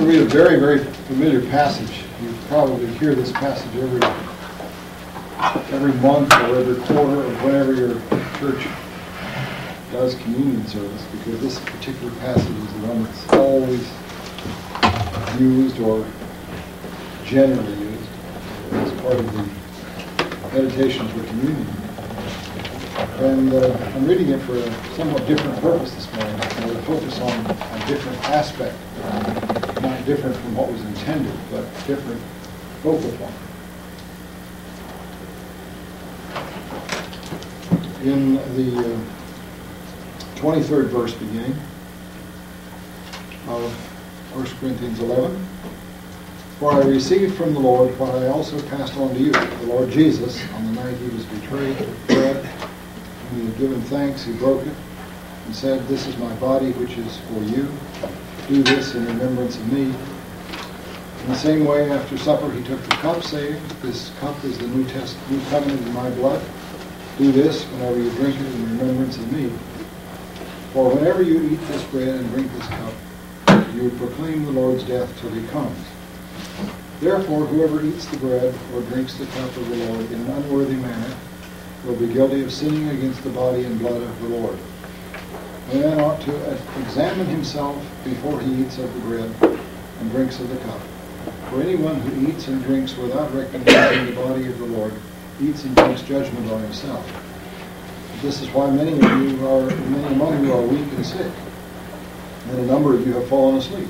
to read a very, very familiar passage. You probably hear this passage every month or every quarter or whenever your church does communion service, because this particular passage is the one that's always used or generally used as part of the meditation for communion. And I'm reading it for a somewhat different purpose this morning. I'm going to focus on a different aspect, not different from what was intended, but different focal point. In the 23rd verse beginning of 1 Corinthians 11, "For I received from the Lord what I also passed on to you. The Lord Jesus, on the night he was betrayed, took bread. When he had given thanks, he broke it and said, 'This is my body, which is for you. Do this in remembrance of me.' In the same way, after supper, he took the cup, saying, 'This cup is the new covenant in my blood. Do this whenever you drink it in remembrance of me. For whenever you eat this bread and drink this cup, you proclaim the Lord's death till he comes. Therefore, whoever eats the bread or drinks the cup of the Lord in an unworthy manner will be guilty of sinning against the body and blood of the Lord. A man ought to examine himself before he eats of the bread and drinks of the cup. For anyone who eats and drinks without recognizing the body of the Lord eats and drinks judgment on himself. This is why many among you are weak and sick, and a number of you have fallen asleep.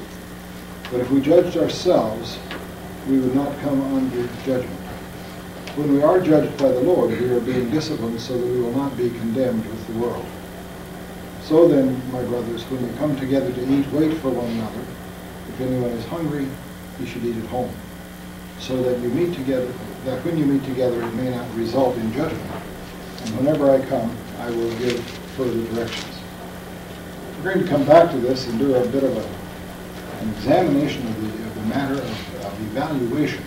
But if we judged ourselves, we would not come under judgment. When we are judged by the Lord, we are being disciplined so that we will not be condemned with the world. So then, my brothers, when you come together to eat, wait for one another. If anyone is hungry, he should eat at home, so that when you meet together, it may not result in judgment. And whenever I come, I will give further directions." We're going to come back to this and do a bit of an examination of the matter of evaluation,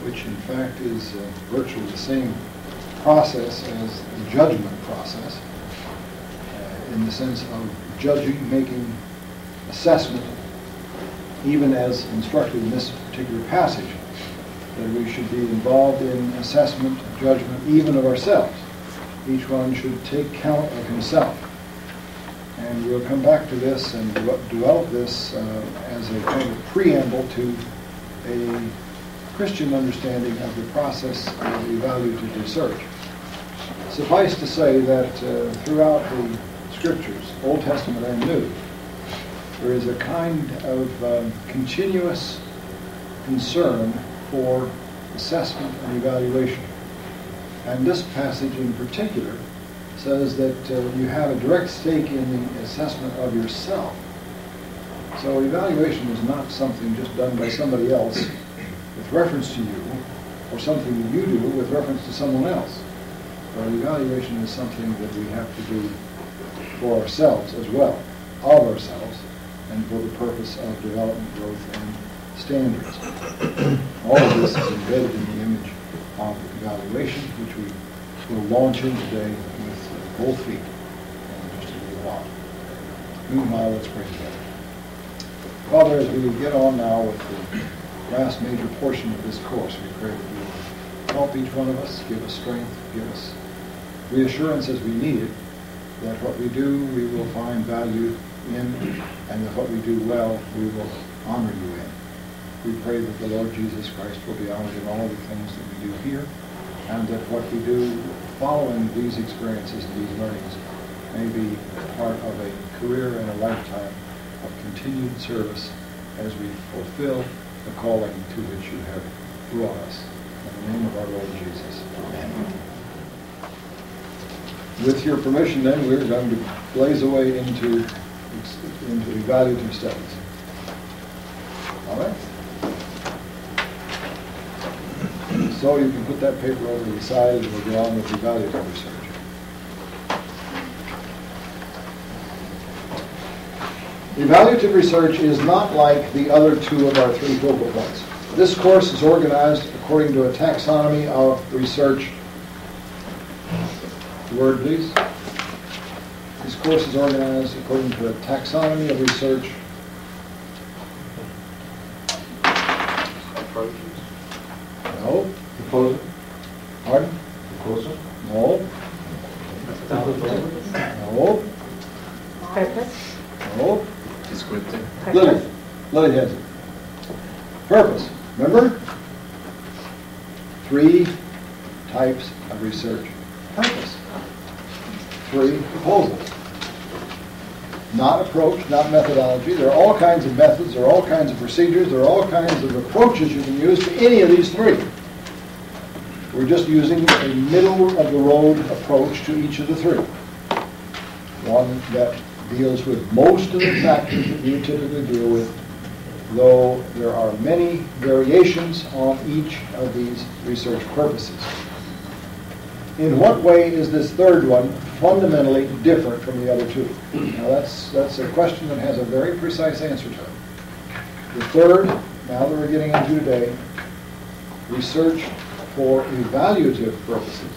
which in fact is virtually the same process as the judgment process, in the sense of judging, making assessment, even as instructed in this particular passage, that we should be involved in assessment, judgment, even of ourselves. Each one should take count of himself. And we'll come back to this and develop this as a kind of preamble to a Christian understanding of the process of evaluative research. Suffice to say that throughout the Scriptures, Old Testament and New, there is a kind of continuous concern for assessment and evaluation. And this passage in particular says that you have a direct stake in the assessment of yourself. So evaluation is not something just done by somebody else with reference to you, or something that you do with reference to someone else. But evaluation is something that we have to do for ourselves as well, of ourselves, and for the purpose of development, growth, and standards. All of this is embedded in the image of evaluation, which we will launch in today with both feet in just a little while. Meanwhile, let's pray together. Father, as we get on now with the last major portion of this course, we pray that you will help each one of us, give us strength, give us reassurance as we need it, that what we do we will find value in, and that what we do well we will honor you in. We pray that the Lord Jesus Christ will be honored in all the things that we do here, and that what we do following these experiences and these learnings may be part of a career and a lifetime of continued service as we fulfill the calling to which you have brought us. In the name of our Lord Jesus. Amen. With your permission, then, we're going to blaze away into evaluative studies. All right? So you can put that paper over to the side and we'll go on with evaluative research. Evaluative research is not like the other two of our three focal points. This course is organized according to a taxonomy of research. The word, please. This course is organized according to a taxonomy of research No. Proposal? Pardon? Proposal? No. No. Purpose. No. Descriptive. Lily. Lily has it. Purpose. Remember? 3 types of research purpose. 3 proposals. Not approach, not methodology. There are all kinds of methods, there are all kinds of procedures, there are all kinds of approaches you can use to any of these 3. We're just using a middle-of-the-road approach to each of the 3. One that deals with most of the factors that you typically deal with, though there are many variations on each of these research purposes. In what way is this third one fundamentally different from the other 2? Now that's a question that has a very precise answer to it. The third, now that we're getting into today, research for evaluative purposes,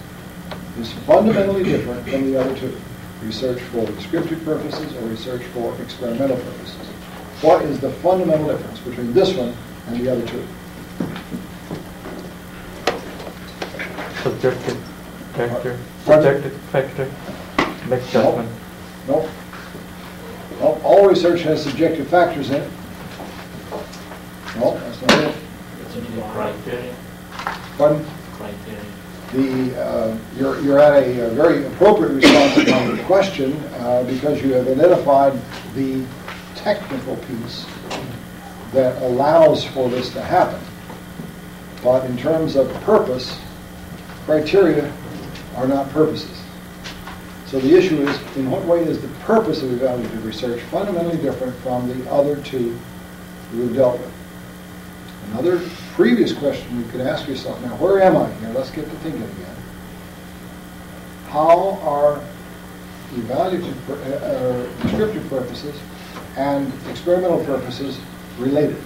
is fundamentally different from the other 2. Research for descriptive purposes or research for experimental purposes. What is the fundamental difference between this one and the other 2? Subjective factor. Pardon? Subjective factor. Make judgment. Nope. Well, all research has subjective factors in it. No, that's not it. Criteria. Pardon? Criteria. You're at a very appropriate response to the question because you have identified the technical piece that allows for this to happen. But in terms of purpose, criteria are not purposes. So the issue is, in what way is the purpose of evaluative research fundamentally different from the other 2 we've dealt with? Another previous question you could ask yourself, now where am I here? Let's get to thinking again. How are evaluative, descriptive purposes and experimental purposes related?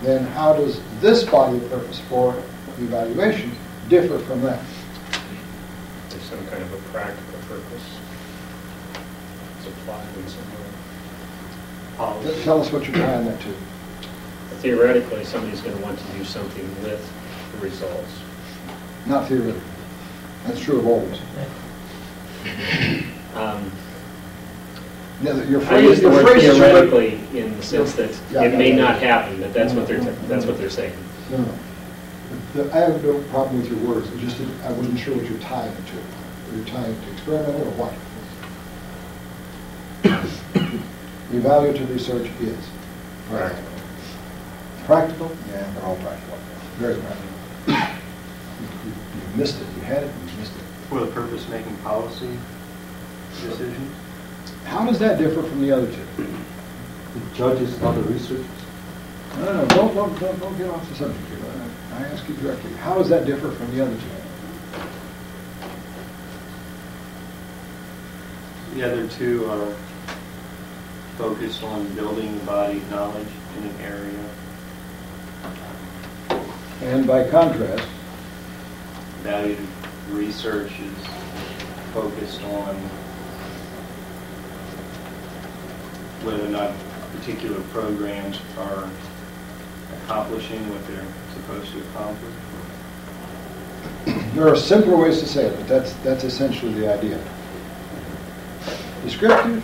Then how does this body of purpose for evaluation differ from that? There's some kind of a practical purpose. It's applied in some way. Tell us what you're tying that to. Theoretically, somebody's going to want to do something with the results. Not theoretically. That's true of always. Your I use phrase, the word is theoretically in the sense that Yeah, it yeah, may yeah. not happen, but that's what they're No, that's no. what they're saying. No. I have no problem with your words. It's just that I wasn't sure what you're tying it to. You're tying it to experimental or what? Evaluative research is Practical. practical. Yeah, they're all practical. Very practical. You missed it. You had it. You missed it. For the purpose of making policy decisions? How does that differ from the other 2? The judges, other researchers? No, don't get off the subject here. I ask you directly. How does that differ from the other 2? The other 2 are focused on building a body of knowledge in an area. And by contrast, Evaluative research is focused on whether or not particular programs are accomplishing what they're supposed to accomplish. there are simpler ways to say it, but that's essentially the idea. Descriptive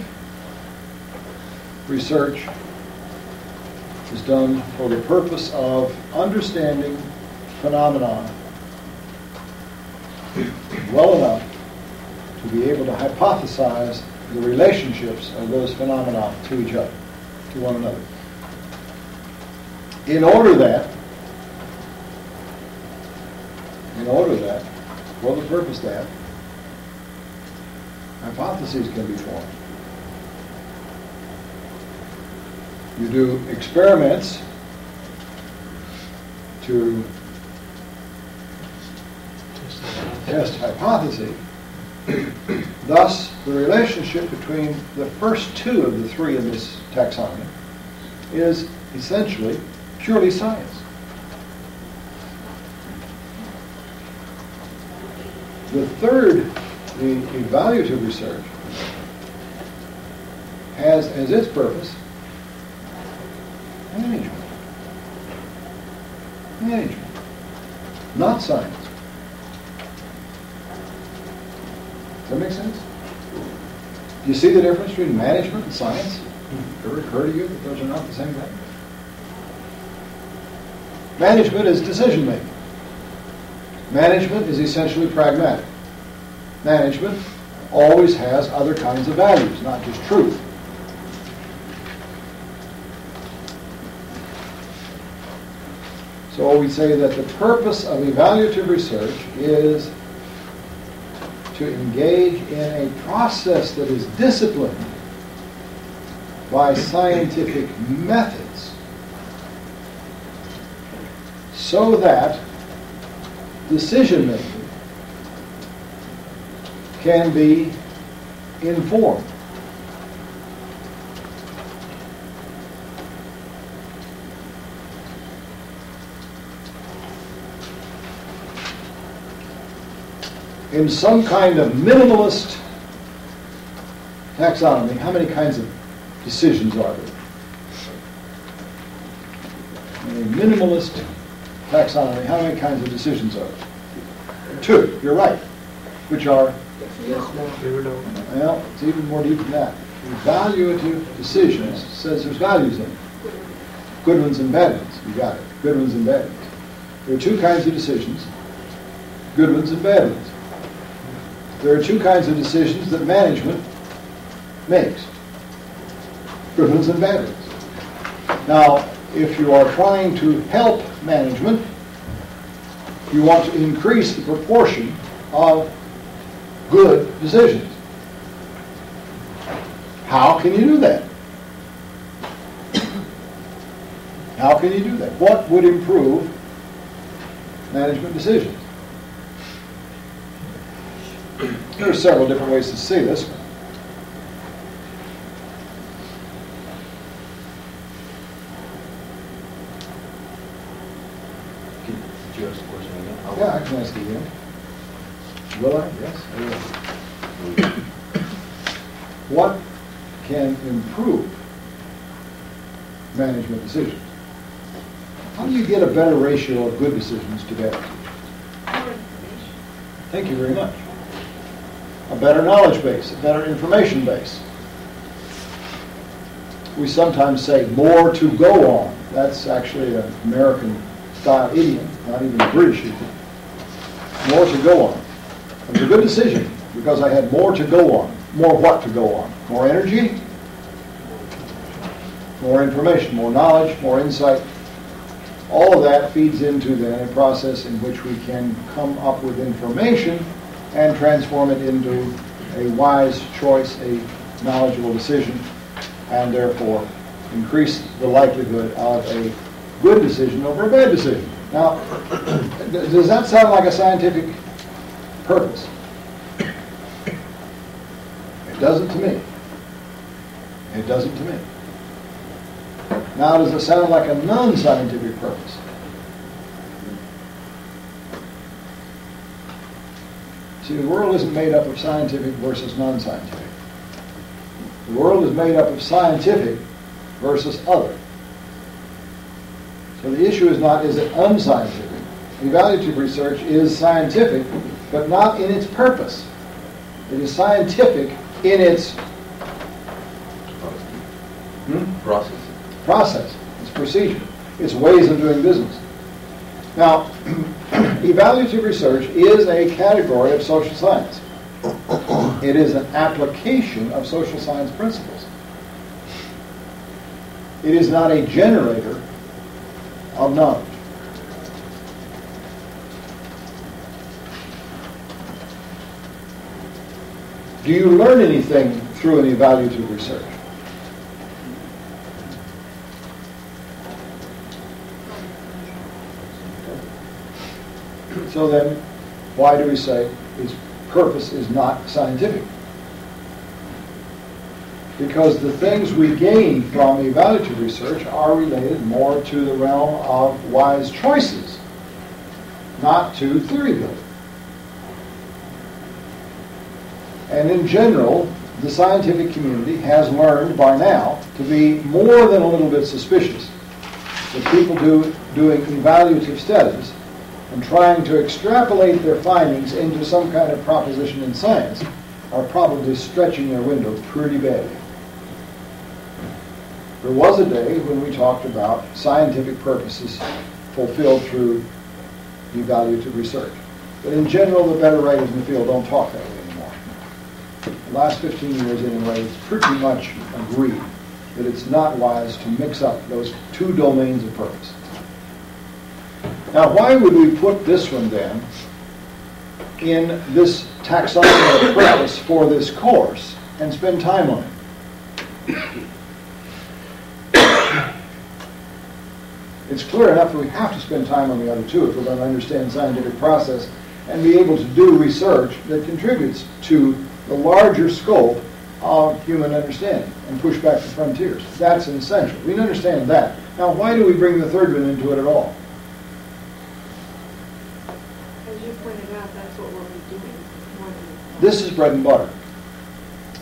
research is done for the purpose of understanding phenomena well enough to be able to hypothesize the relationships of those phenomena to each other, to one another. In order that, for the purpose that, hypotheses can be formed. You do experiments to test hypotheses. Thus, the relationship between the first 2 of the 3 in this taxonomy is essentially purely science. The third, the evaluative research, has as its purpose management. not science. Does that make sense? Do you see the difference between management and science? Ever occur to you that those are not the same thing? Management is decision-making. Management is essentially pragmatic. Management always has other kinds of values, not just truth. So we say that the purpose of evaluative research is to engage in a process that is disciplined by scientific methods so that decision-making can be informed. In some kind of minimalist taxonomy, how many kinds of decisions are there? In a minimalist taxonomy, how many kinds of decisions are there? 2, you're right. Which are? Well, it's even more deep than that. Evaluative decisions says there's values in it. Good ones and bad ones. You got it. Good ones and bad ones. There are 2 kinds of decisions. Good ones and bad ones. There are 2 kinds of decisions that management makes. Good ones and bad ones. Now, if you are trying to help management, you want to increase the proportion of good decisions. How can you do that? How can you do that? What would improve management decisions? There are several different ways to see this. Did you ask the question again? Yeah, I can ask it again. Will I? Yes, I will. What can improve management decisions? How do you get a better ratio of good decisions to bad decisions? Thank you very much. A better knowledge base, a better information base. We sometimes say more to go on. That's actually an American-style idiom, not even a British idiom. More to go on. It was a good decision because I had more to go on. More what to go on? More energy, more information, more knowledge, more insight. All of that feeds into then a process in which we can come up with information and transform it into a wise choice, a knowledgeable decision, and therefore increase the likelihood of a good decision over a bad decision. Now, does that sound like a scientific purpose? It doesn't to me. It doesn't to me. Now, does it sound like a non-scientific purpose? See, the world isn't made up of scientific versus non-scientific. The world is made up of scientific versus other. So the issue is not, is it unscientific? Evaluative research is scientific, but not in its purpose. It is scientific in its process, its procedure, its ways of doing business. Now, evaluative research is a category of social science. It is an application of social science principles. It is not a generator of knowledge. Do you learn anything through an evaluative research? So then, why do we say its purpose is not scientific? Because the things we gain from evaluative research are related more to the realm of wise choices, not to theory building. And in general, the scientific community has learned by now to be more than a little bit suspicious that people doing evaluative studies and trying to extrapolate their findings into some kind of proposition in science are probably stretching their window pretty badly. There was a day when we talked about scientific purposes fulfilled through evaluative research. But in general, the better writers in the field don't talk that way anymore. The last 15 years anyway, it's pretty much agreed that it's not wise to mix up those two domains of purpose. Now, why would we put this one then in this taxonomy of purpose for this course and spend time on it? It's clear enough that we have to spend time on the other two if we're going to understand scientific process and be able to do research that contributes to the larger scope of human understanding and push back the frontiers. That's essential. We understand that. Now, why do we bring the third one into it at all? As you pointed out, that's what we'll be doing more than... This is bread and butter.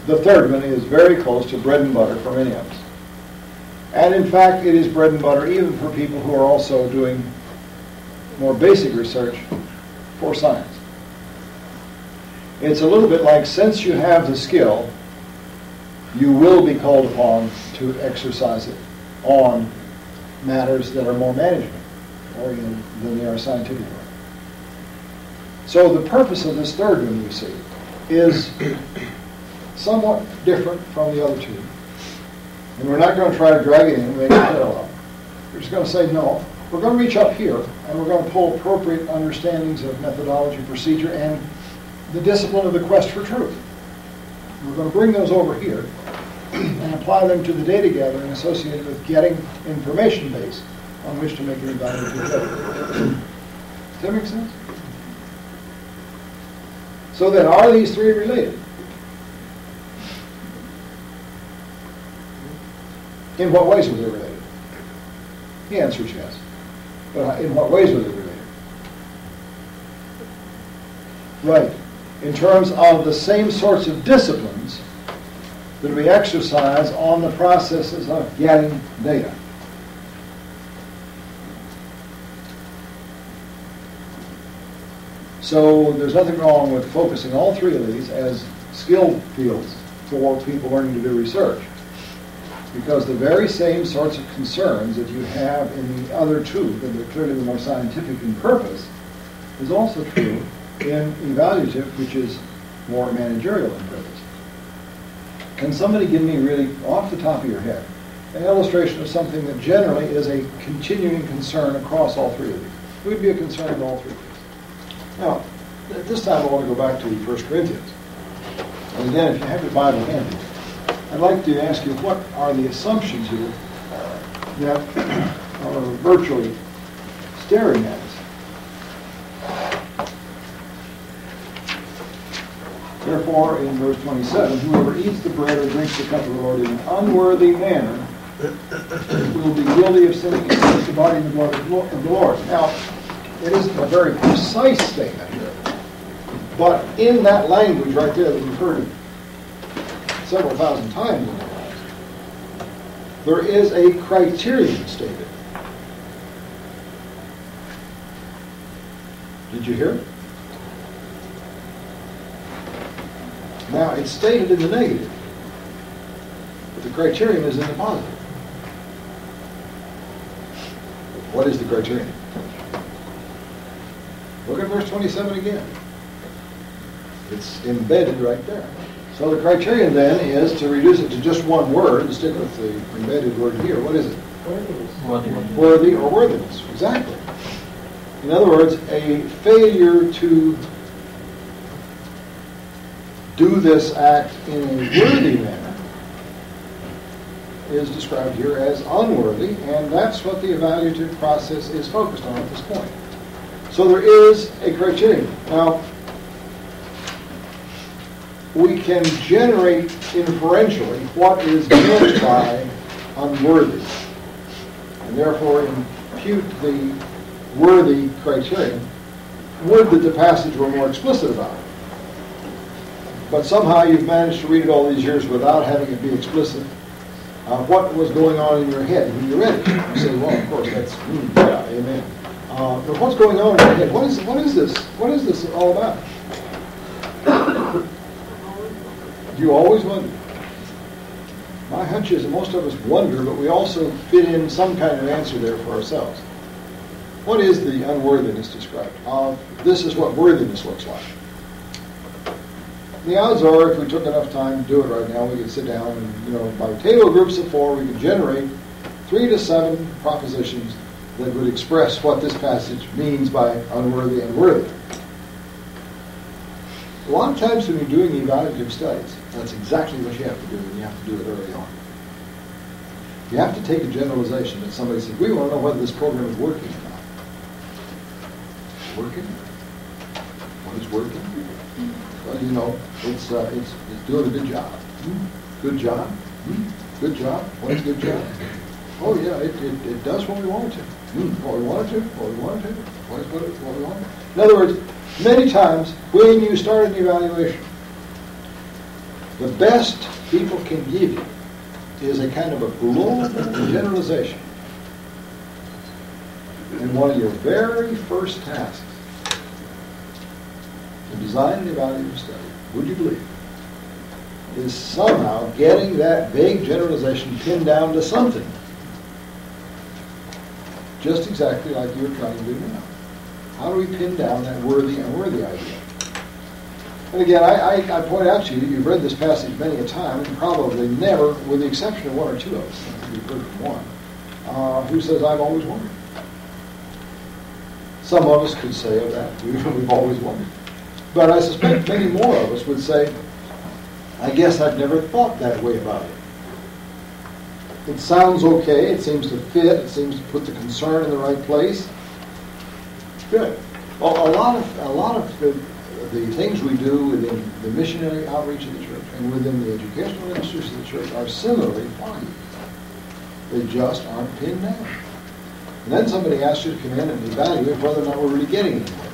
The third one is very close to bread and butter for many of us. And in fact, it is bread and butter even for people who are also doing more basic research for science. It's a little bit like, since you have the skill, you will be called upon to exercise it on matters that are more management-oriented than they are scientific. So the purpose of this third one, you see, is somewhat different from the other two. And we're not going to try to drag it in and make it parallel. We're just going to say, no, we're going to reach up here, and we're going to pull appropriate understandings of methodology, procedure, and the discipline of the quest for truth. We're going to bring those over here and apply them to the data gathering associated with getting information base on which to make an evaluative judgment. Does that make sense? So then, are these three related? In what ways were they related? The answer is yes. But in what ways were they related? Right. In terms of the same sorts of disciplines that we exercise on the processes of getting data. So there's nothing wrong with focusing all three of these as skill fields for people learning to do research. Because the very same sorts of concerns that you have in the other two, that are clearly the more scientific in purpose, is also true in evaluative, which is more managerial in purpose. Can somebody give me really, off the top of your head, an illustration of something that generally is a continuing concern across all three of these? It would be a concern of all three of these. Now, at this time I want to go back to 1 Corinthians. And again, if you have your Bible handy, I'd like to ask you, what are the assumptions here that are virtually staring at us? Therefore, in verse 27, whoever eats the bread or drinks the cup of the Lord in an unworthy manner will be guilty of sinning against the body and the blood of the Lord. Now, it isn't a very precise statement here, but in that language right there that we've heard several thousand times in our lives, there is a criterion stated. Did you hear it? Now, it's stated in the negative, but the criterion is in the positive. What is the criterion? Look at verse 27 again. It's embedded right there. So the criterion then is to reduce it to just one word and stick with the embedded word here. What is it? Worthiness. Worthy or worthiness. Exactly. In other words, a failure to do this act in a worthy manner is described here as unworthy, and that's what the evaluative process is focused on at this point. So there is a criterion. Now, we can generate inferentially what is meant by unworthy, and therefore impute the worthy criterion. Would that the passage were more explicit about it. But somehow you've managed to read it all these years without having it be explicit. What was going on in your head when you read it? You say, well, of course, that's, yeah, amen. But what's going on in my head? What is this? What is this all about? You always wonder. My hunch is that most of us wonder, but we also fit in some kind of answer there for ourselves. What is the unworthiness described? This is what worthiness looks like. The odds are, if we took enough time to do it right now, we could sit down and, by table groups of 4, we could generate 3 to 7 propositions that would express what this passage means by unworthy and worthy. A lot of times when you're doing evaluative studies, that's exactly what you have to do, and you have to do it early on. You have to take a generalization that somebody says, we want to know whether this program is working or not. Working? What is working? Well, it's doing a good job. Good job? Good job? What is good job? Oh yeah, it does what we want it to. What we want it to? What we want it to? What we want it to? In other words, many times when you start an evaluation, the best people can give you is a kind of a global generalization. And one of your very first tasks to design an evaluative study, would you believe, is somehow getting that vague generalization pinned down to something. Just exactly like you're trying to do now. How do we pin down that worthy and unworthy idea? And again, I point out to you, you've read this passage many a time, and probably never, with the exception of 1 or 2 of us, I think we've heard from one, who says, I've always wondered. Some of us could say of that, we've always wondered. But I suspect many more of us would say, I guess I've never thought that way about it. It sounds okay, it seems to fit, it seems to put the concern in the right place. Good. Well, a lot of the things we do within the missionary outreach of the church and within the educational ministries of the church are similarly foggy. They just aren't pinned down. And then somebody asks you to come in and evaluate whether or not we're really getting anywhere.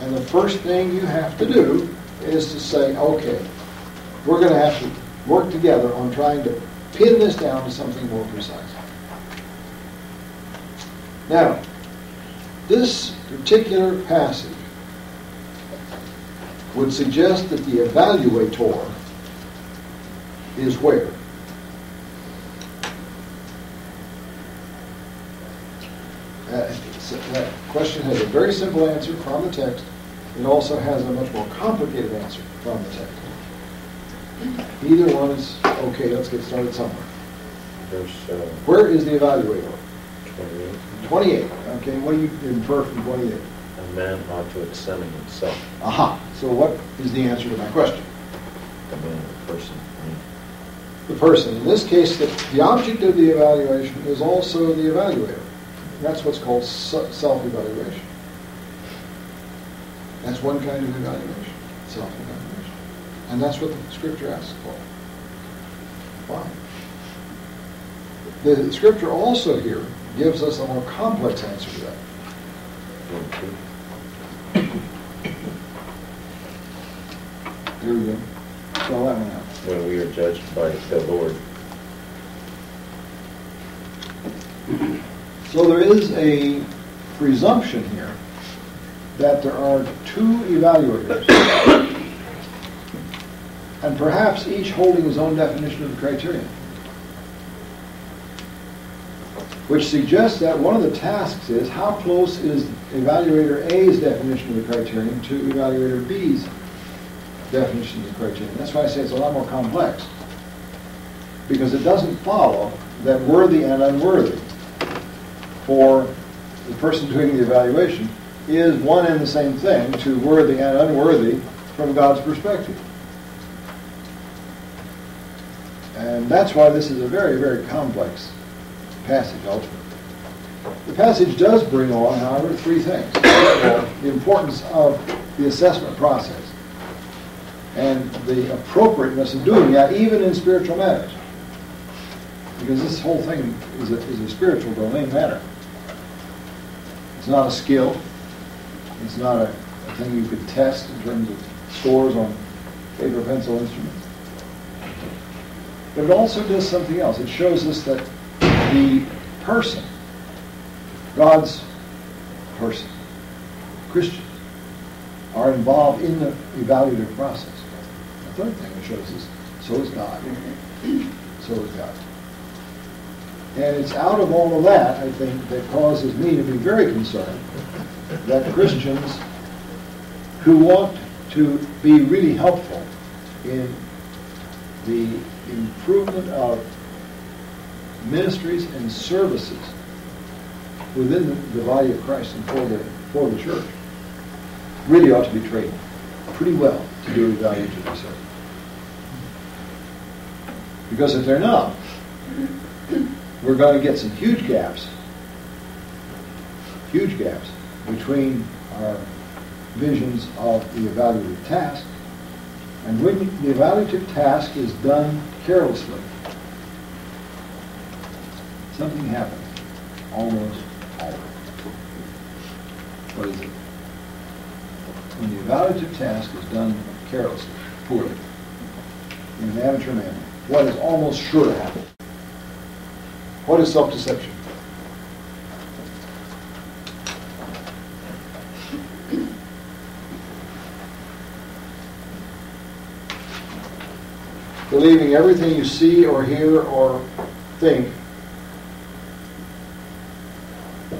And the first thing you have to do is to say, okay, we're going to have to work together on trying to pin this down to something more precise. Now, this particular passage would suggest that the evaluator is where? That question has a very simple answer from the text. It also has a much more complicated answer from the text. Either one is okay. Let's get started somewhere. Verse Where is the evaluator? 28. 28. Okay, what do you infer from 28? A man ought to examine himself. Aha. So what is the answer to my question? The man, the person. The person. In this case, the object of the evaluation is also the evaluator. That's what's called self-evaluation. That's one kind of evaluation, self-evaluation. And that's what the Scripture asks for. Why? The Scripture also here gives us a more complex answer to that. Here we go. Spell that one out. When we are judged by the Lord. So there is a presumption here that there are 2 evaluators, and perhaps each holding his own definition of the criterion, which suggests that one of the tasks is how close is evaluator A's definition of the criterion to evaluator B's definition of the criterion. That's why I say it's a lot more complex, because it doesn't follow that worthy and unworthy for the person doing the evaluation is one and the same thing to worthy and unworthy from God's perspective. And that's why this is a very, very complex passage ultimately. The passage does bring on, however, 3 things. First of all, the importance of the assessment process and the appropriateness of doing that even in spiritual matters. Because this whole thing is a spiritual domain matter. It's not a skill. It's not a thing you could test in terms of scores on paper, pencil instruments. But it also does something else. It shows us that the person, God's person. Christians are involved in the evaluative process. The third thing it shows us, so is God. So is God. And it's out of all of that, I think, that causes me to be very concerned that Christians who want to be really helpful in the improvement of ministries and services within the body of Christ and for the church really ought to be trained pretty well to do evaluative research. Because if they're not, we're going to get some huge gaps between our visions of the evaluative task. And when the evaluative task is done carelessly, something happens almost always. What is it? When the evaluative task is done carelessly, poorly, in an amateur manner, what is almost sure to happen? What is self-deception? Believing everything you see or hear or think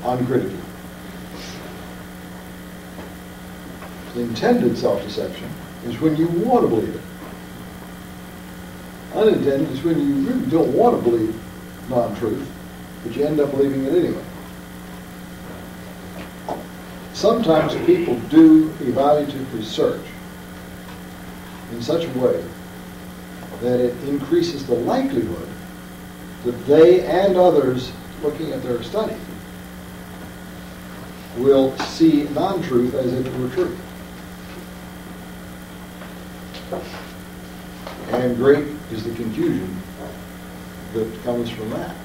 uncritically. The intended self-deception is when you want to believe it. Unintended is when you really don't want to believe non-truth, but you end up believing it anyway. Sometimes people do evaluative research in such a way that it increases the likelihood that they and others looking at their study will see non-truth as if it were truth. And great is the confusion that comes from that.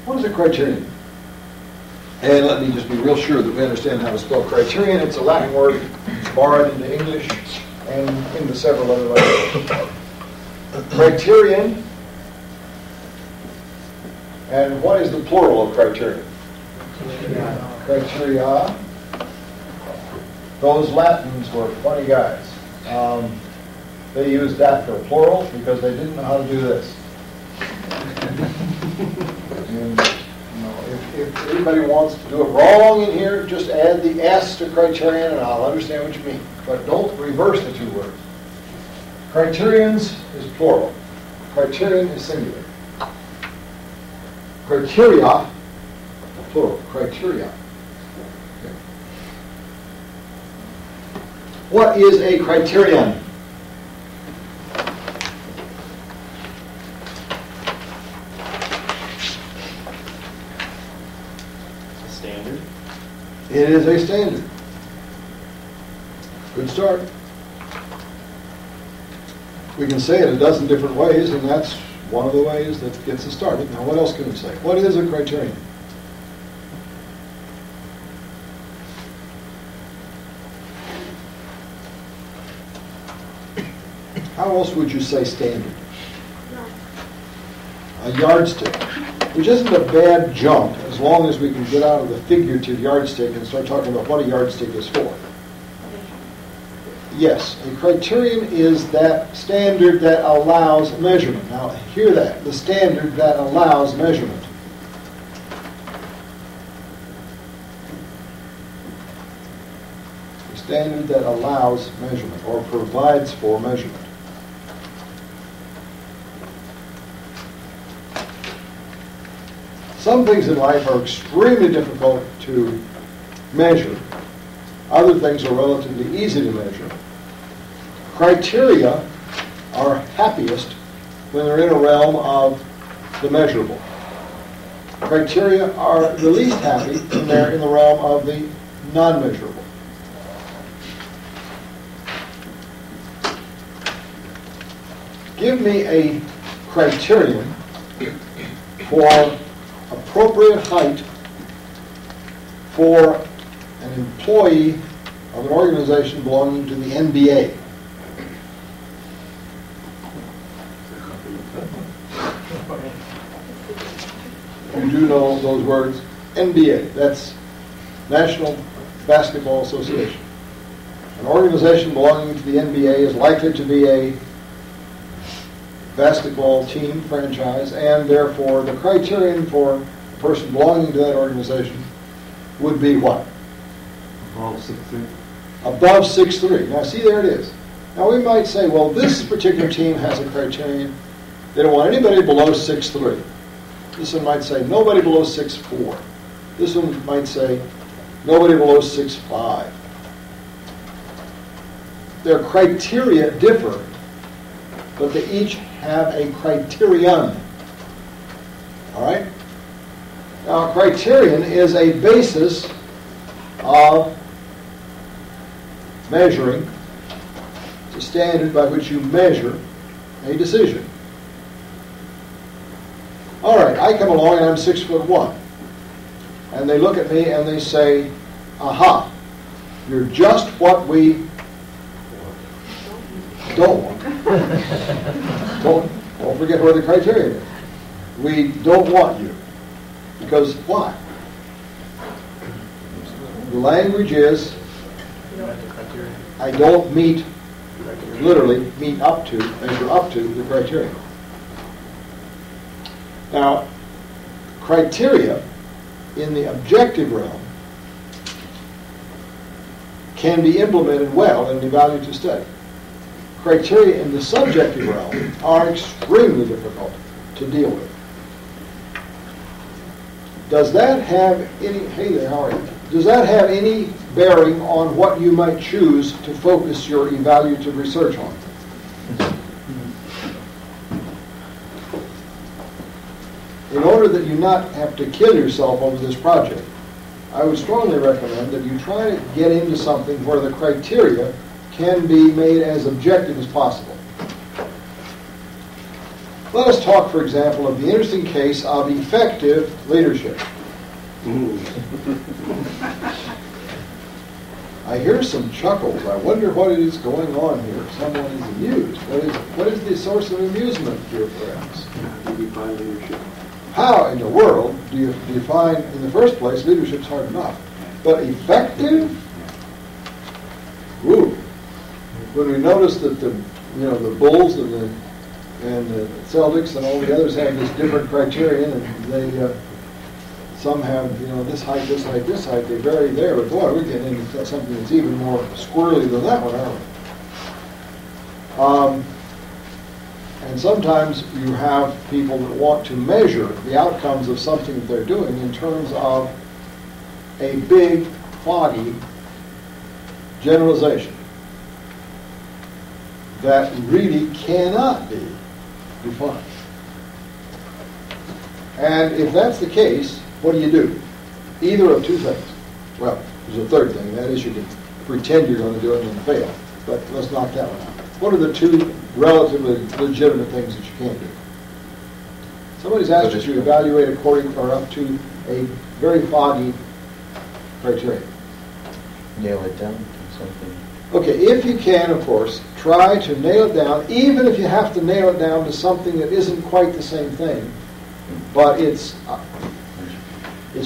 What is a criterion? And let me just be real sure that we understand how to spell criterion. It's a Latin word. It's borrowed into English and into several other languages. Criterion. And what is the plural of criterion? Criteria. Those Latins were funny guys. They used that for plural because they didn't know how to do this. And, if anybody wants to do it wrong in here, just add the S to criterion and I'll understand what you mean. But don't reverse the two words. Criterions is plural. Criterion is singular. Criteria, plural. Criteria. Okay. What is a criterion? Standard. It is a standard. Good start. We can say it a dozen different ways, and that's one of the ways that gets us started. Now, what else can we say? What is a criterion? How else would you say standard? A yardstick, which isn't a bad jump as long as we can get out of the figurative yardstick and start talking about what a yardstick is for. Yes, a criterion is that standard that allows measurement. Now, hear that, the standard that allows measurement. The standard that allows measurement or provides for measurement. Some things in life are extremely difficult to measure. Other things are relatively easy to measure. Criteria are happiest when they're in a realm of the measurable. Criteria are the least happy when they're in the realm of the non-measurable. Give me a criterion for appropriate height for an employee of an organization belonging to the NBA. you do know those words. NBA, that's National Basketball Association. An organization belonging to the NBA is likely to be a basketball team franchise, and therefore the criterion for a person belonging to that organization would be what? Above 6'3". Above 6'3". Now see, there it is. Now we might say, well, this particular team has a criterion. They don't want anybody below 6'3". This one might say nobody below 6'4". This one might say nobody below 6'5". Their criteria differ, but they each have a criterion. All right? Now, a criterion is a basis of measuring. It's a standard by which you measure a decision. All right, I come along and I'm 6'1", and they look at me and they say, "Aha, you're just what we don't want." Don't forget where the criterion is. We don't want you. Because why? The language is, I don't meet, literally, meet up to, measure up to the criteria. Now, criteria in the objective realm can be implemented well in an evaluative study. Criteria in the subjective realm are extremely difficult to deal with. Does that have any, hey there, how are you? Does that have any bearing on what you might choose to focus your evaluative research on? In order that you not have to kill yourself over this project, I would strongly recommend that you try to get into something where the criteria can be made as objective as possible. Let us talk, for example, of the interesting case of effective leadership. I hear some chuckles. I wonder what is going on here. Someone is amused. What is the source of amusement here, perhaps? Define leadership. How in the world do you define, in the first place, leadership's hard enough, but effective? Ooh. When we notice that the Bulls and the Celtics and all the others have this different criterion, and they some have this height, this height, this height. They vary there, but boy, we're getting into something that's even more squirrely than that one, aren't we? And sometimes you have people that want to measure the outcomes of something that they're doing in terms of a big, foggy generalization that really cannot be defined. And if that's the case, what do? Either of two things. Well, there's a third thing. That is, you can pretend you're going to do it and fail. But let's knock that one out. What are the two relatively legitimate things that you can't do? Somebody's asked you to evaluate according or up to a very foggy criteria. Nail it down to something. Okay, if you can, of course, try to nail it down, even if you have to nail it down to something that isn't quite the same thing, but it's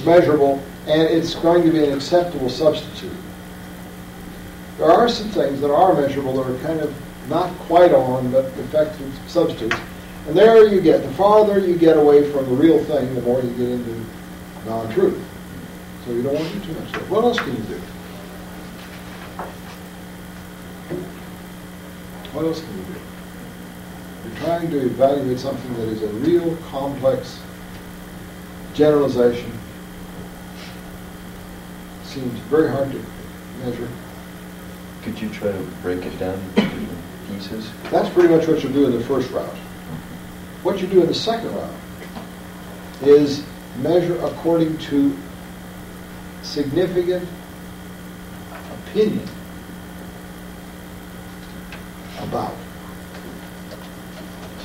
measurable and it's going to be an acceptable substitute. There are some things that are measurable that are kind of not quite on, but effective substitutes. And there you get, the farther you get away from the real thing, the more you get into non-truth. So you don't want to do too much there. What else can you do? What else can you do? You're trying to evaluate something that is a real complex generalization. Seems very hard to measure. Could you try to break it down into pieces? That's pretty much what you do in the first round. What you do in the second round is measure according to significant opinion about.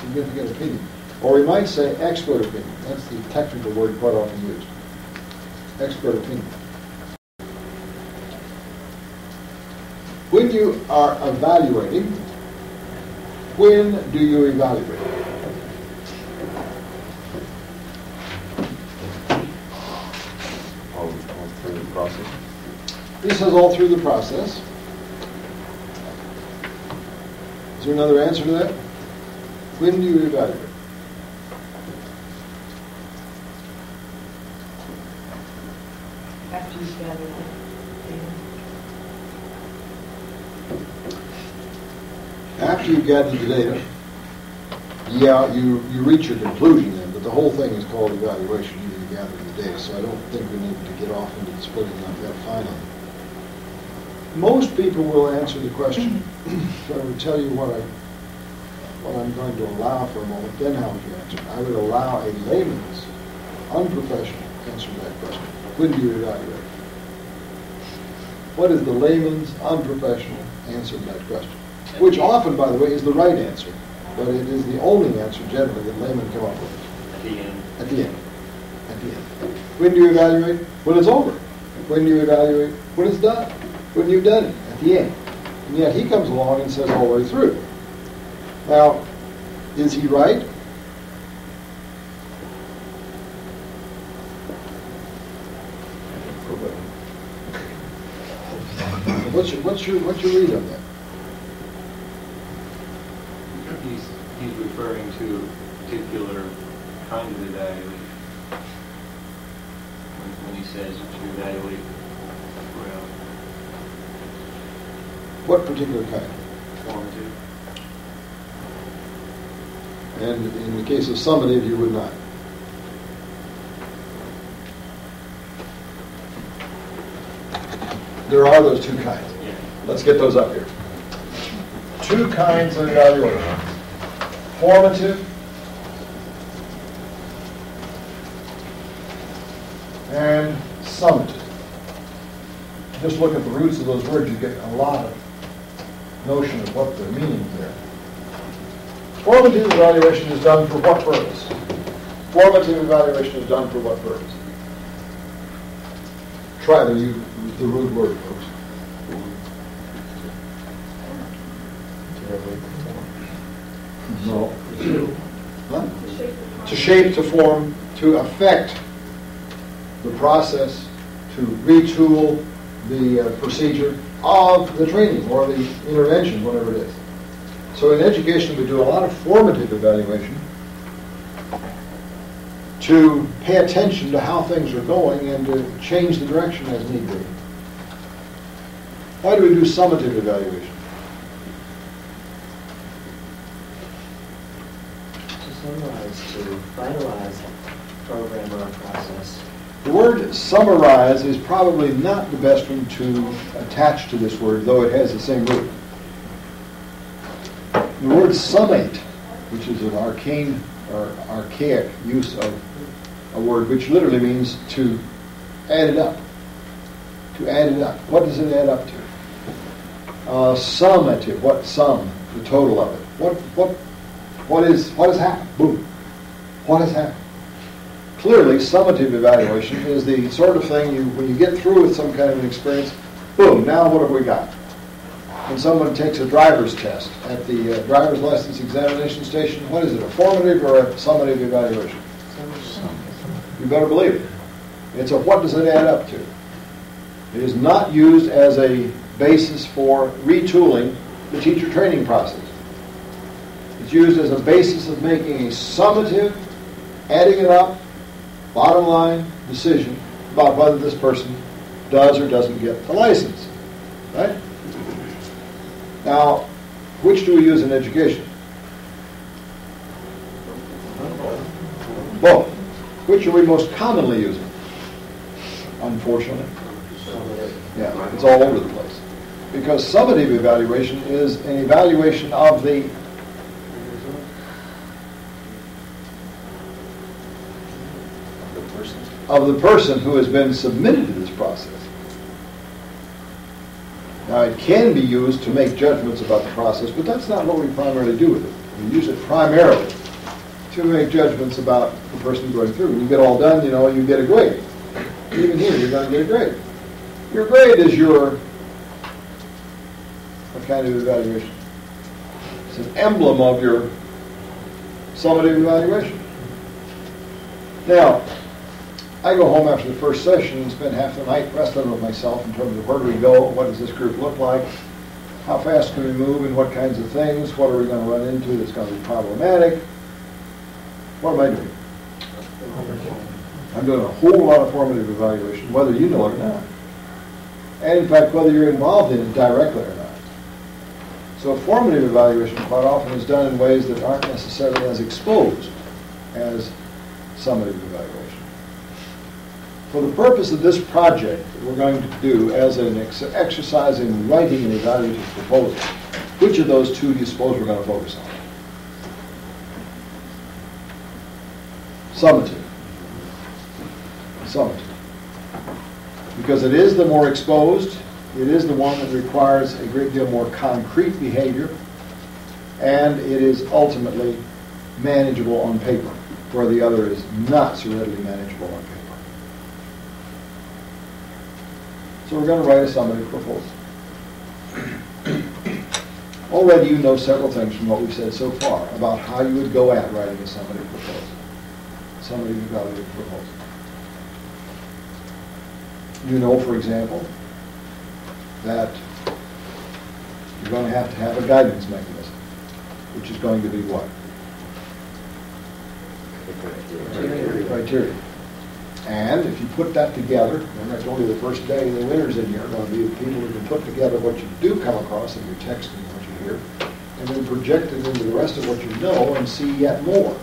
Significant opinion. Or we might say expert opinion. That's the technical word quite often used. Expert opinion. When you are evaluating, when do you evaluate? He says all through the process. Is there another answer to that? When do you evaluate? After you've gathered the After you've gathered the data, yeah, you reach your conclusion then, but the whole thing is called evaluation, you gather the data, so I don't think we need to get off into the splitting up that finally. Most people will answer the question, so I would tell you what I'm going to allow for a moment, then how would you answer? I would allow a layman's, unprofessional answer to that question. When do you evaluate? What is the layman's, unprofessional answer to that question? Which often, by the way, is the right answer, but it is the only answer generally that laymen come up with. At the end. At the end. At the end. When do you evaluate? When it's over. When do you evaluate? When it's done. When you've done it. At the end. And yet he comes along and says all the way through. Now, is he right? What's your read on that? He's referring to a particular kind of evaluation. When he says to evaluate, well, What particular kind? formative. And in the case of summative, you would not. There are those two kinds. Yeah. Let's get those up here. Two kinds of evaluation. Formative and summative. Just look at the roots of those words, you get a lot of notion of what the meaning there. Formative evaluation is done for what purpose? Formative evaluation is done for what purpose? Try the root word, folks. No. Huh? To shape, to form, to affect the process, to retool the procedure of the training or the intervention, whatever it is. So in education, we do a lot of formative evaluation to pay attention to how things are going and to change the direction as need be. Why do we do summative evaluation? To summarize, to finalize a program or a process. The word summarize is probably not the best one to attach to this word, though it has the same root. The word summate, which is an arcane or archaic use of a word which literally means to add it up. To add it up. What does it add up to? Summative. What sum? The total of it. What has happened? Boom. What has happened? Clearly, summative evaluation is the sort of thing when you get through with some kind of an experience, boom, now what have we got? When someone takes a driver's test at the driver's license examination station, what is it, a formative or a summative evaluation? You better believe it. It's a what does it add up to? It is not used as a basis for retooling the teacher training process. It's used as a basis of making a summative, adding it up, bottom line decision about whether this person does or doesn't get the license. Right? Now, which do we use in education? Both. Which are we most commonly using? Unfortunately. Yeah, it's all over the place. Because summative evaluation is an evaluation of the person who has been submitted to this process. Now, it can be used to make judgments about the process, but that's not what we primarily do with it. We use it primarily to make judgments about the person going through. When you get all done, you get a grade. Even here, you're going to get a grade. Your grade is what kind of evaluation? It's an emblem of your summative evaluation. Now, I go home after the first session and spend half the night wrestling with myself in terms of where do we go, what does this group look like, how fast can we move, and what kinds of things, what are we going to run into that's going to be problematic. What am I doing? I'm doing a whole lot of formative evaluation, whether you know it or not. And in fact, whether you're involved in it directly or not. So formative evaluation quite often is done in ways that aren't necessarily as exposed as summative evaluation. For the purpose of this project that we're going to do as an exercise in writing an evaluative proposal, which of those two do you suppose we're going to focus on? Summative. Summative. Because it is the more exposed, it is the one that requires a great deal more concrete behavior, and it is ultimately manageable on paper, where the other is not so readily manageable on paper. So we're going to write a summative proposal. Already you know several things from what we've said so far about how you would go at writing a summative proposal. Summative evaluative proposal. You know, for example, that you're going to have a guidance mechanism, which is going to be what? Criteria. And if you put that together, remember I told you the first day the winners in here are going to be the people who can put together what you do come across in your text and what you hear, and then project it into the rest of what you know and see yet more.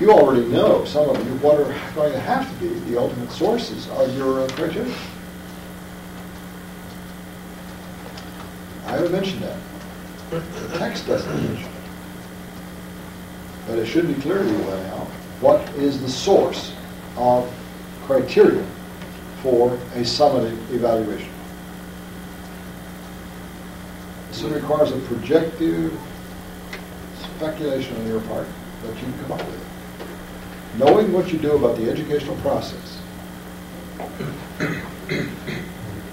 You already know, some of you, what are going to have to be the ultimate sources of your criteria. I haven't mentioned that. The text doesn't mention it. But it should be clear to you by now what is the source of criteria for a summative evaluation. This requires a projective speculation on your part that you come up with. Knowing what you do about the educational process,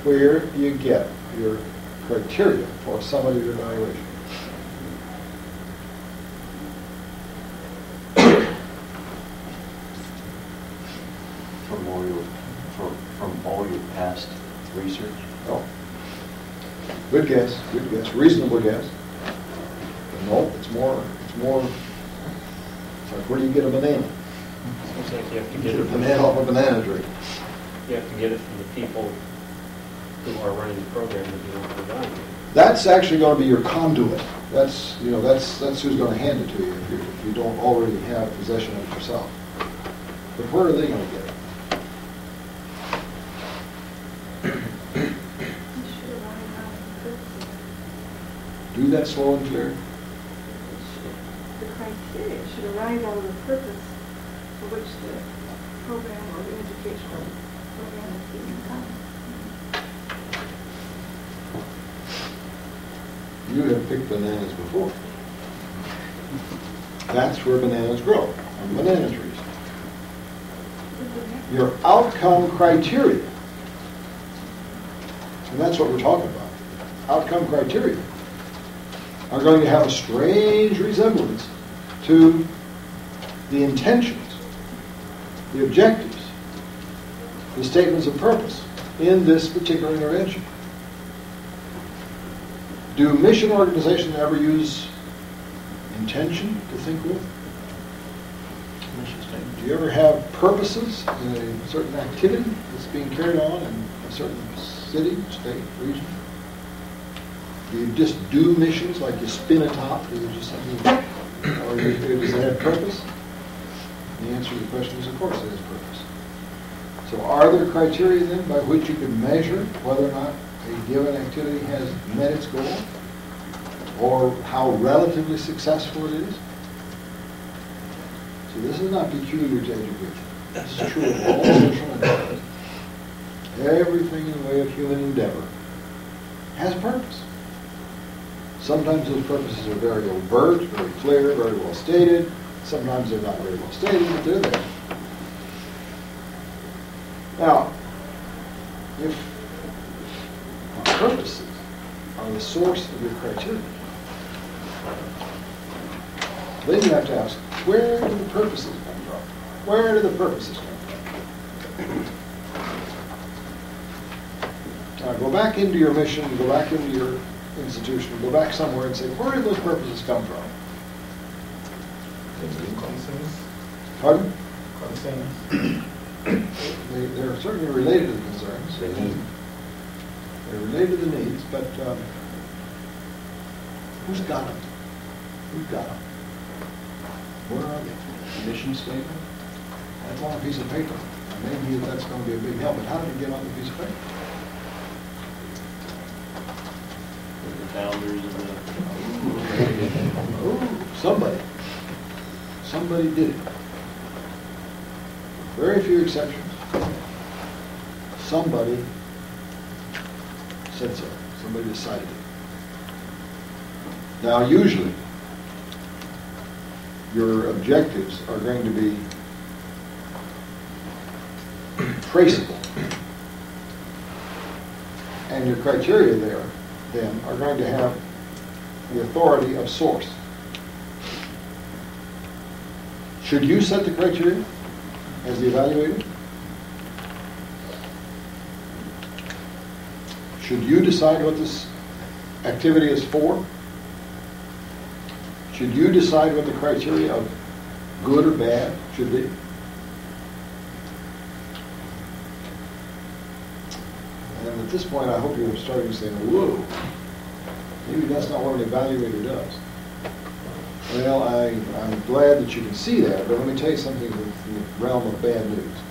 where do you get your criteria for a summative evaluation? From all your past research? No. Good guess, reasonable guess. But no, it's more, it's like, where do you get a banana? Seems like you have to You get get a it from, banana off a banana tree. you have to get it from the people who are running the program that you want to evaluate. That's actually going to be your conduit. That's who's going to hand it to you if you don't already have possession of it yourself. But where are they going to get it? You should write out the purposes. Do that slow and clear. The criteria should arise out of the purpose for which the program or the educational program is being done. You have picked bananas before. That's where bananas grow, on banana trees. Your outcome criteria, and that's what we're talking about, outcome criteria, are going to have a strange resemblance to the intentions, the objectives, the statements of purpose in this particular intervention. Do mission organizations ever use intention to think with? Mission statement. Do you ever have purposes in a certain activity that's being carried on in a certain city, state, region? Do you just do missions like you spin a top? Do you just something, or does it have purpose? The answer to the question is, of course, it has purpose. So, are there criteria then by which you can measure whether or not a given activity has met its goal, or how relatively successful it is? So this is not peculiar to education. This is true of all social endeavors. Everything in the way of human endeavor has purpose. Sometimes those purposes are very overt, very clear, very well stated. Sometimes they're not very well stated, but they're there. Now, if purposes are the source of your criteria, then you have to ask, where do the purposes come from? Where do the purposes come from? Now go back into your mission, go back into your institution, go back somewhere and say, where did those purposes come from? Pardon? They're certainly related to the concerns. They're related to the needs, but who's got them? Who's got them? Where are they? Mission statement? That's on a piece of paper. And maybe that's going to be a big help, but how did it get on the piece of paper? The founders of the, Oh, somebody did it. Very few exceptions. Somebody said so. Somebody decided it. Now, usually, your objectives are going to be traceable. And your criteria there, then, are going to have the authority of source. Should you set the criteria as the evaluator? Should you decide what this activity is for? Should you decide what the criteria of good or bad should be? And at this point, I hope you're starting to say, whoa, maybe that's not what an evaluator does. Well, I'm glad that you can see that, but let me tell you something in the realm of bad news.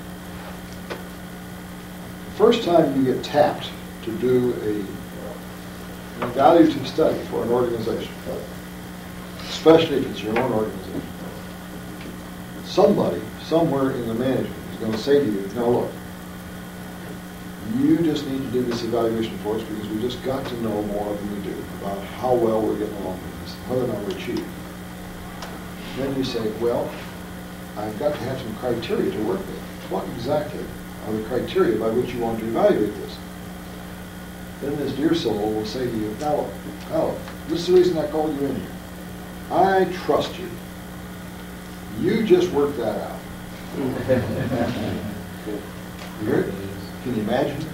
The first time you get tapped to do an evaluative study for an organization, especially if it's your own organization, somebody, somewhere in the management is going to say to you, now look, you just need to do this evaluation for us because we just got to know more than we do about how well we're getting along with this, whether or not we're achieving. Then you say, well, I've got to have some criteria to work with. What exactly are the criteria by which you want to evaluate this? Then this dear soul will say to you, now, this is the reason I called you in here. I trust you. You just work that out. You hear it? Can you imagine?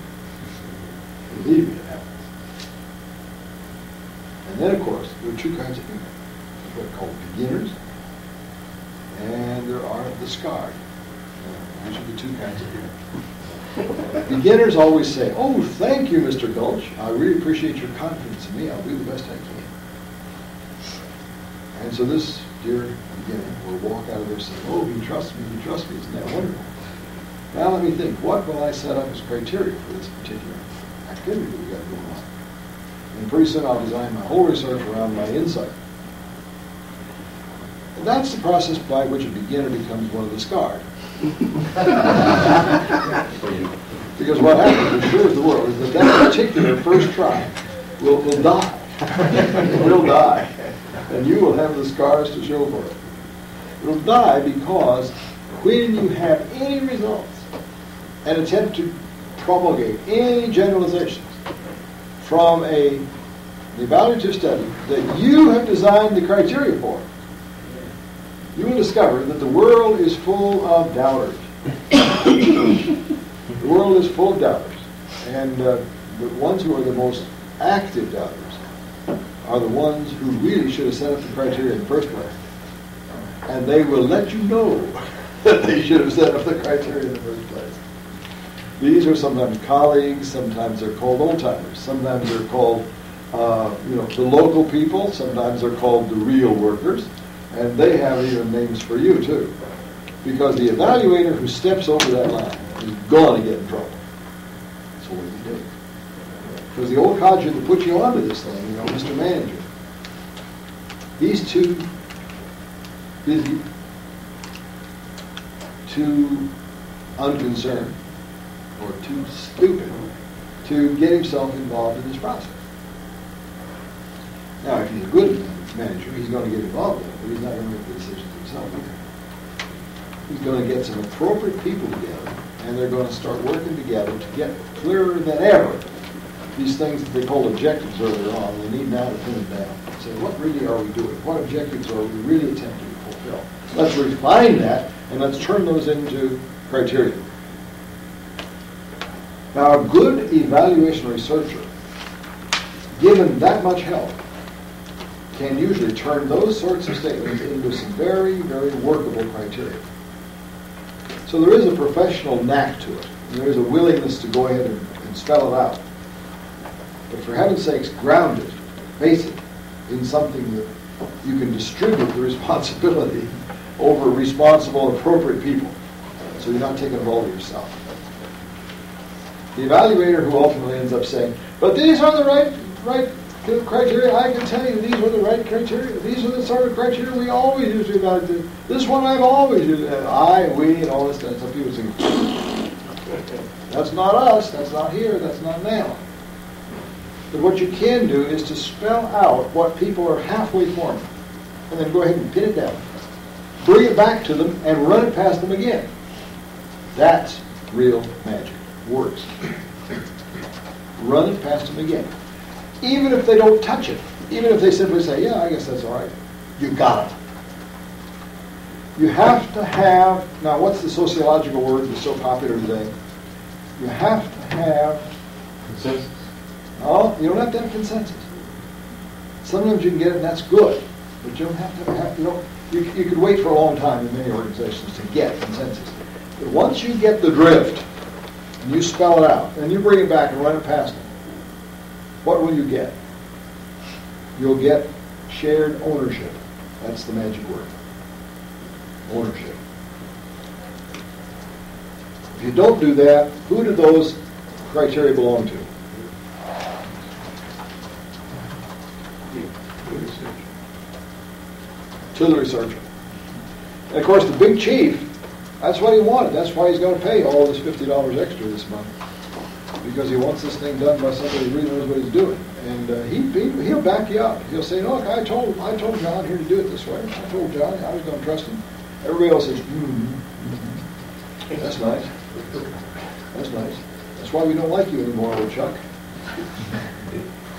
Believe me, it happens. And then, of course, there are two kinds of people. There's what are called beginners, and there are the scarred. These are the two kinds of people. Beginners always say, oh, thank you, Mr. Gulch. I really appreciate your confidence in me. I'll do the best I can. And so this dear beginner will walk out of there saying, oh, he trusts me, isn't that wonderful? Now let me think, what will I set up as criteria for this particular activity that we got going on? And pretty soon I'll design my whole research around my insight. And that's the process by which a beginner becomes one of the scarred. Because what happens, as sure as the world, is that particular first try will die. It will die. And you will have the scars to show for it. It will die because when you have any results and attempt to promulgate any generalizations from an evaluative study that you have designed the criteria for, you will discover that the world is full of doubters. The world is full of doubters. And the ones who are the most active doubters are the ones who really should have set up the criteria in the first place. And they will let you know that they should have set up the criteria in the first place. These are sometimes colleagues, sometimes they're called old-timers, sometimes they're called the local people, sometimes they're called the real workers, and they have even names for you too. Because the evaluator who steps over that line is going to get in trouble. That's what you do. Because the old codger that put you onto this thing, Mr. Manager, he's too busy, too unconcerned, or too stupid to get himself involved in this process. Now, if he's a good manager, he's going to get involved in it, but he's not going to make the decisions himself either. He's going to get some appropriate people together, and they're going to start working together to get clearer than ever these things that they called objectives earlier on. They need now to pin it down. Say, what really are we doing? What objectives are we really attempting to fulfill? Let's refine that, and let's turn those into criteria. Now, a good evaluation researcher, given that much help, can usually turn those sorts of statements into some very, very workable criteria. So there is a professional knack to it. And there is a willingness to go ahead and spell it out. But for heaven's sakes, ground it, base it in something that you can distribute the responsibility over responsible, appropriate people. So you're not taking it all to yourself. The evaluator who ultimately ends up saying, but these are the right criteria, I can tell you these are the right criteria. These are the sort of criteria we always use to evaluate. This one I've always used. And we, and all this stuff. Some people say, that's not us, that's not here, that's not now. But what you can do is to spell out what people are halfway forming, and then go ahead and pin it down. Bring it back to them and run it past them again. That's real magic. Works. Run it past them again. Even if they don't touch it, even if they simply say, yeah, I guess that's all right, you got it. You have to have, now what's the sociological word that's so popular today? You have to have Consensus. no, you don't have to have consensus. Sometimes you can get it and that's good, but you don't have to have, you could wait for a long time in many organizations to get consensus. But once you get the drift, and you spell it out, and you bring it back and run it past them, what will you get? You'll get shared ownership. That's the magic word. Ownership. If you don't do that, who do those criteria belong to? To the researcher. And of course, the big chief, that's what he wanted. That's why he's going to pay all this $50 extra this month. Because he wants this thing done by somebody who really knows what he's doing. And he'll back you up. He'll say, look, I told John here to do it this way. I told John I was going to trust him. Everybody else says, that's nice. That's nice. That's why we don't like you anymore, old Chuck.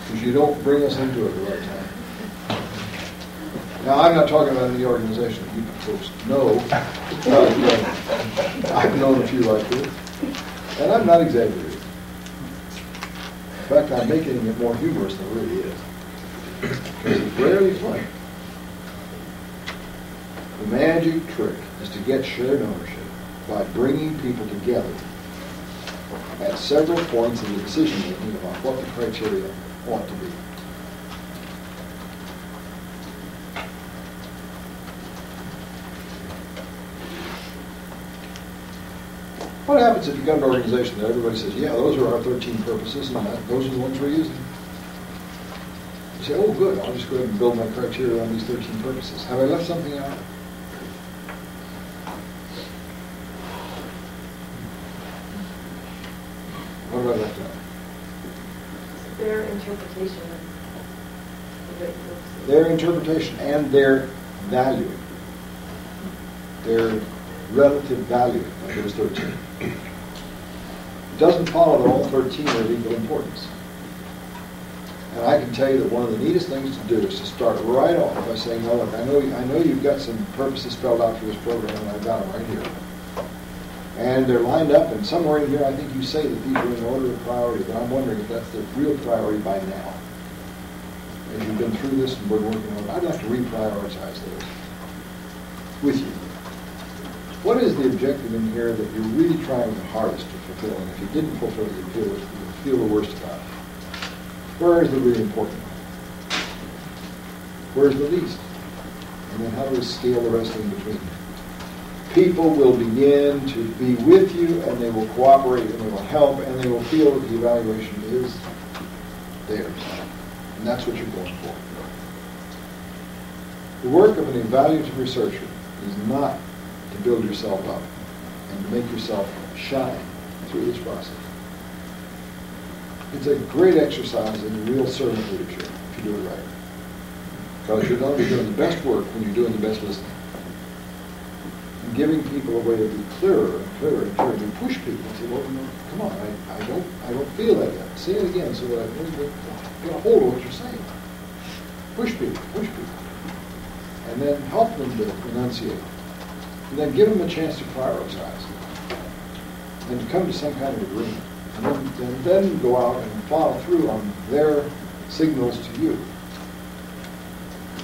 Because you don't bring us into it at the right time. Now, I'm not talking about any organization that you folks know. I've known a few like this. And I'm not exaggerating. In fact, I'm making it more humorous than it really is. Because it's rarely funny. The magic trick is to get shared ownership by bringing people together at several points in the decision making about what the criteria ought to be. What happens if you got an organization that everybody says, yeah, those are our 13 purposes, and those are the ones we're using? You say, oh, good, I'll just go ahead and build my criteria on these 13 purposes. Have I left something out? What have I left out? Their interpretation of it. Their interpretation and their valuing. Their relative value of those 13. It doesn't follow that all 13 are of equal importance. And I can tell you that one of the neatest things to do is to start right off by saying, no, look, I know you've got some purposes spelled out for this program, and I've got them right here. And they're lined up, and somewhere in here I think you say that these are in order of priority, but I'm wondering if that's the real priority by now. As you've been through this and we're working on it, I'd like to reprioritize those with you. What is the objective in here that you're really trying the hardest to fulfill? And if you didn't fulfill it, you'd feel the worst about it. Where is the really important one? Where's the least? And then how do we scale the rest in between? People will begin to be with you, and they will cooperate, and they will help, and they will feel that the evaluation is theirs. And that's what you're going for. The work of an evaluative researcher is not to build yourself up and to make yourself shine through this process. It's a great exercise in real servant leadership if you do it right. Because you're going to be doing the best work when you're doing the best listening. And giving people a way to be clearer and clearer and clearer. You push people and say, well, come on, I don't feel that yet. Say it again so that I really get a hold of what you're saying. Push people. And then help them to enunciate. And then give them a chance to prioritize. And to come to some kind of agreement. and then go out and follow through on their signals to you.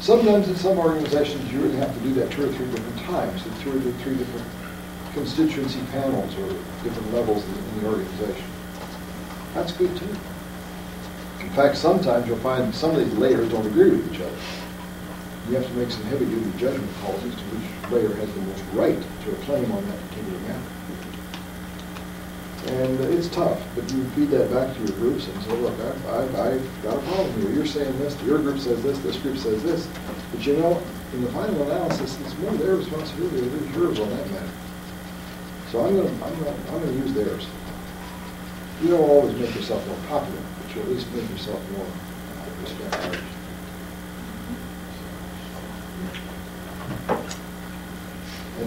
Sometimes in some organizations you really have to do that 2 or 3 different times, with 2 or 3 different constituency panels or different levels in the organization. That's good too. In fact, sometimes you'll find some of these layers don't agree with each other. You have to make some heavy-duty judgment calls as to which layer has the most right to a claim on that particular matter. And it's tough, but you feed that back to your groups and say, look, I've got a problem here. You're saying this, your group says this group says this. But you know, in the final analysis, it's more their responsibility than it is yours on that matter. So I'm going to use theirs. You don't always make yourself more popular, but you at least make yourself more respected.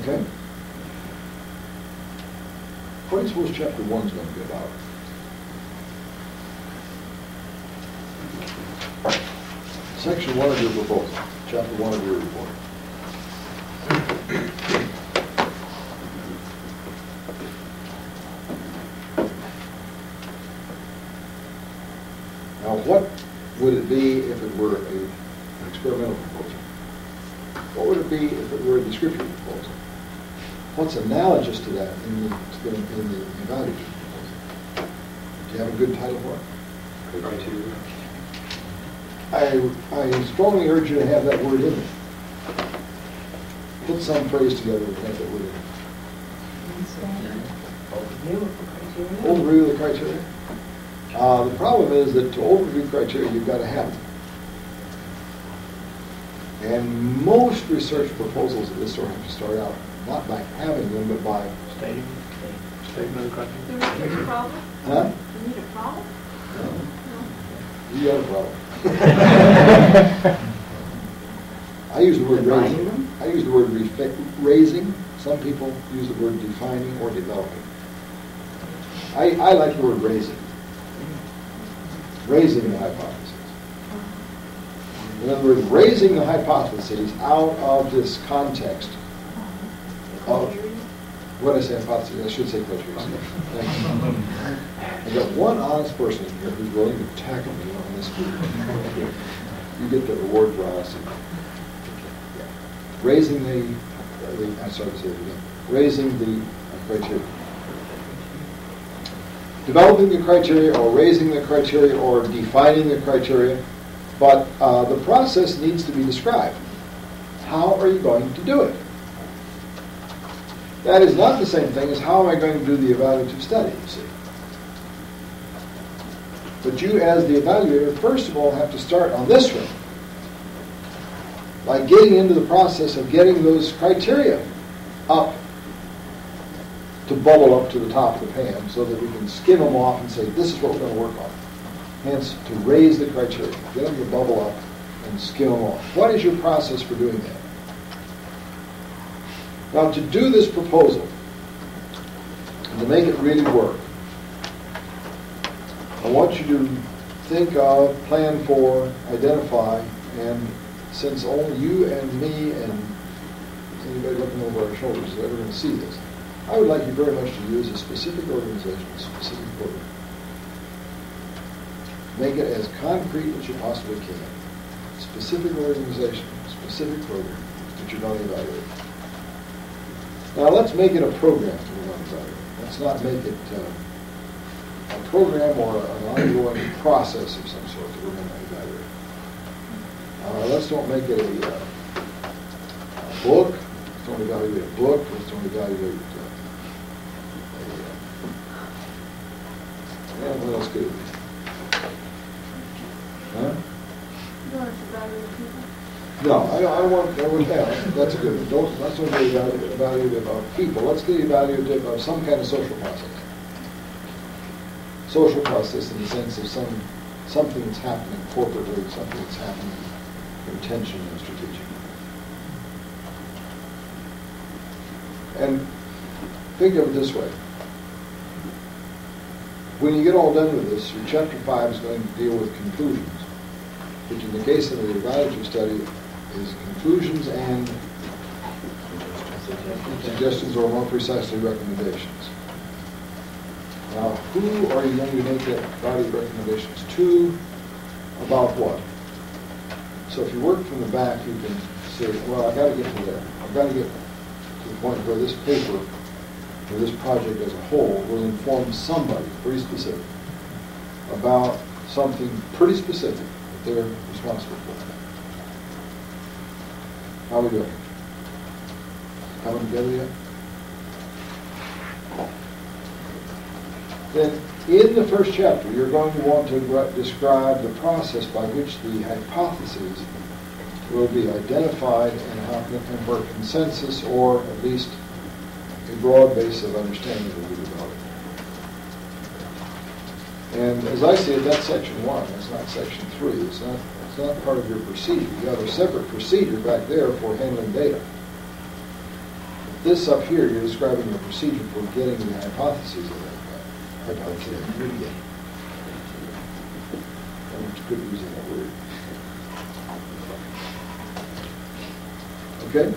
Okay? What do you suppose chapter 1 is going to be about? Section 1 of your proposal, chapter 1 of your report. Now, what would it be if it were an experimental proposal? What would it be if it were a descriptive proposal? What's analogous to that in the evaluation proposal? Do you have a good title for it? Criteria. I strongly urge you to have that word in there. Put some phrase together and have that word in there. Overview of the criteria. The problem is that to overview criteria, you've got to have them. And most research proposals of this sort have to start out not by having them, but by Statement of criteria. Do we need a problem? huh? Do we need a problem? You got a problem. I use the word raising. I use the word raising. Some people use the word defining or developing. I like the word raising. Raising the hypothesis. In other words, raising the hypotheses out of this context of, what did I say, hypothesis? I should say criteria. Thank you. I've got one honest person in here who's willing to tackle me on this group. You get the reward for honesty. Raising I'm sorry to say it again, raising the criteria. Developing the criteria or raising the criteria or defining the criteria, but the process needs to be described. How are you going to do it? That is not the same thing as how am I going to do the evaluative study, you see. But you as the evaluator, first of all, have to start on this one by getting into the process of getting those criteria up to bubble up to the top of the pan so that we can skim them off and say, this is what we're going to work on. Hence, to raise the criteria, get them to bubble up and skim them off. What is your process for doing that? Now, to do this proposal, and to make it really work, I want you to think of, plan for, identify, and since only you and me and anybody looking over our shoulders is ever going to see this, I would like you very much to use a specific organization, a specific program. Make it as concrete as you possibly can. Specific organization, specific program that you're going to evaluate. Now let's make it a program that we're going to evaluate. Let's not make it a program or an ongoing process of some sort that we're going to evaluate. Let's don't make it a book. Let's don't evaluate a book. Let's don't evaluate what else could it be? Huh? You want us to evaluate people? No, I want that's a good one. Let's not be evaluative of people. Let's get evaluative of some kind of social process. Social process in the sense of something that's happening corporately, something that's happening intentionally and strategically. And think of it this way. When you get all done with this, your chapter 5 is going to deal with conclusions, which in the case of the evaluative study is conclusions and suggestions, or more precisely recommendations. Now, who are you going to make that body of recommendations to? About what? So if you work from the back, you can say, well, I got to get to there. I've got to get to the point where this paper, or this project as a whole, will inform somebody, pretty specific, about something pretty specific that they're responsible for. How are we doing? Coming together yet? Then, in the first chapter, you're going to want to describe the process by which the hypotheses will be identified and where consensus, or at least a broad base of understanding, will be developed. And as I see it, that's section 1. That's not section 3. It's not part of your procedure. You have a separate procedure back there for handling data. This up here, you're describing your procedure for getting the hypotheses of that. Hypothesis. I'm good at using that word. Okay?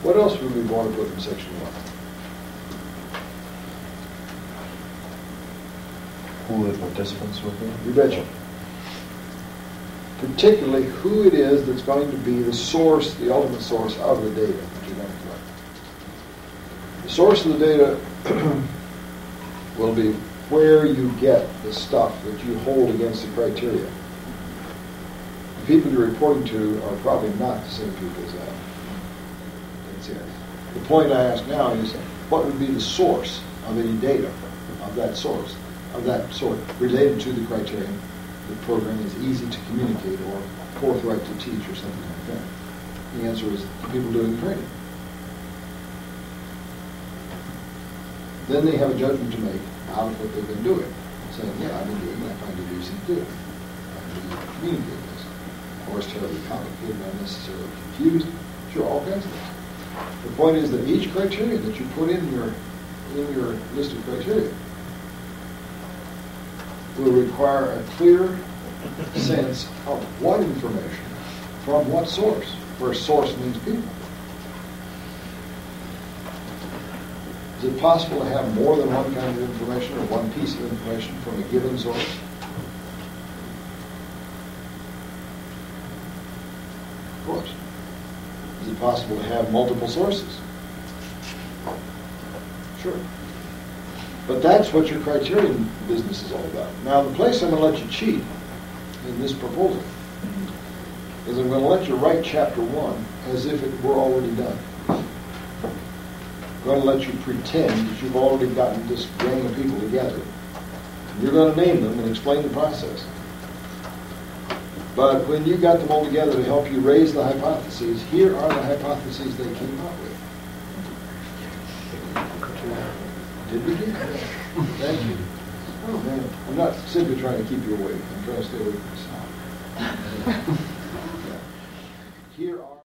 What else would we want to put in section 1? Who the participants will be? You betcha. Particularly who it is that's going to be the source, the ultimate source of the data that you're going to collect. The source of the data will be where you get the stuff that you hold against the criteria. The people you're reporting to are probably not the same people as that. That's it. The point I ask now is, what would be the source of any data of that source, of that sort, related to the criterion? The program is easy to communicate or forthright to teach or something like that. The answer is the people doing the training. Then they have a judgment to make out of what they've been doing. Saying, yeah, I've been doing that, I find it easy to do it. I find it easy to communicate this. Or it's terribly complicated, unnecessarily confused. Sure, all kinds of things. The point is that each criteria that you put in your list of criteria will require a clear sense of what information from what source, where source means people. Is it possible to have more than one kind of information or one piece of information from a given source? Of course. Is it possible to have multiple sources? Sure. But that's what your criterion business is all about. Now, the place I'm going to let you cheat in this proposal is I'm going to let you write chapter 1 as if it were already done. I'm going to let you pretend that you've already gotten this gang of people together. You're going to name them and explain the process. But when you got them all together to help you raise the hypotheses, here are the hypotheses they came up with. Did we do that? Thank you. Oh, man. I'm not simply trying to keep you awake. I'm trying to stay awake from the sound. Here are